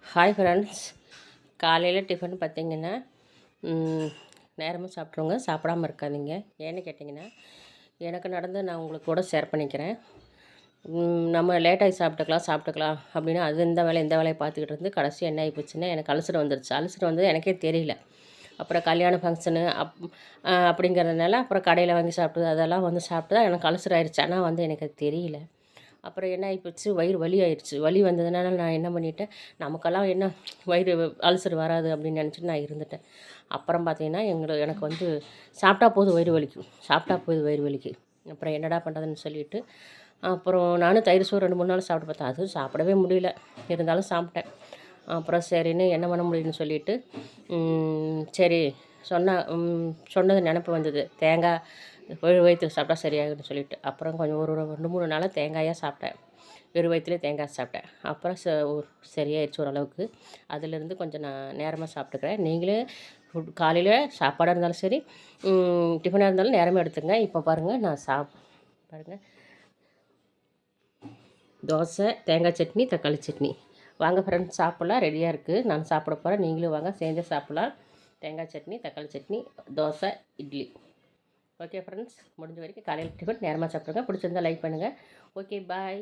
Hi friends. காலையில் tiffin பார்த்திங்கன்னா நேரமாக சாப்பிட்ருங்க, சாப்பிடாமல் இருக்காதீங்க. ஏன்னு கேட்டிங்கன்னா எனக்கு நடந்து நான் உங்களுக்கு கூட ஷேர் பண்ணிக்கிறேன். நம்ம லேட்டாகி சாப்பிட்டுக்கலாம் அப்படின்னு அது இந்த வேலையை பார்த்துக்கிட்டு இருந்து கடைசி என்ன ஆகி போச்சுன்னா எனக்கு அல்சர் வந்துருச்சு. அல்சர் வந்தது எனக்கே தெரியல. அப்புறம் கல்யாண ஃபங்க்ஷனு அப்படிங்கிறதுனால அப்புறம் கடையில் வாங்கி சாப்பிட்டது அதெல்லாம் சாப்பிட்டு தான் எனக்கு அல்சர் ஆயிடுச்சு. ஆனால் எனக்கு அது தெரியல. அப்புறம் என்ன ஆகிப்போச்சு, வயிறு வலி ஆயிடுச்சு. வலி வந்ததுனால நான் என்ன பண்ணிட்டேன், நமக்கெல்லாம் என்ன வயிறு அல்சர் வராது அப்படின்னு நினச்சிட்டு நான் இருந்துட்டேன். அப்புறம் பார்த்தீங்கன்னா எனக்கு சாப்பிட்டா போதும் வயிறு வலிக்கும், சாப்பிட்டா போதும் வயிறு வலிக்கு. அப்புறம் என்னடா பண்ணுறதுன்னு சொல்லிவிட்டு அப்புறம் நானும் தயிர் சோறு 2-3 நாள் சாப்பிட்டு பார்த்தேன். அதுவும் சாப்பிடவே முடியல, இருந்தாலும் சாப்பிட்டேன். அப்புறம் சரின்னு என்ன பண்ண முடியும்னு சொல்லிவிட்டு சரி சொன்னது நினப்பு வந்தது, தேங்காய் வெறும் வயிற்றில் சாப்பிட்டா சரியாகும்னு சொல்லிவிட்டு அப்புறம் கொஞ்சம் ஒரு 2-3 நாளாக தேங்காயாக சாப்பிட்டேன். வெறும் வயிற்றுலே தேங்காய் சாப்பிட்டேன். அப்புறம் சரியாயிடுச்சு ஓரளவுக்கு. அதிலேருந்து கொஞ்சம் நான் நேரமாக சாப்பிட்டுக்கிறேன். நீங்களே காலையில் சாப்பாடாக இருந்தாலும் சரி, டிஃபனாக இருந்தாலும் நேரமாக எடுத்துங்க. இப்போ பாருங்கள், நான் பாருங்கள், தோசை, தேங்காய் சட்னி, தக்காளி சட்னி. வாங்க ஃப்ரெண்ட்ஸ், சாப்பிட்லாம். ரெடியாக இருக்குது. நான் சாப்பிட போகிறேன், நீங்களும் வாங்க சேர்ந்து சாப்பிட்லாம். தேங்காய் சட்னி, தக்காளி சட்னி, தோசை, இட்லி. ஓகே ஃப்ரெண்ட்ஸ், முடிஞ்ச வரைக்கும் காலையில் டிஃபன் நேரமாக சாப்பிடுங்க. பிடிச்சிருந்தால் லைக் பண்ணுங்கள். ஓகே, பாய்.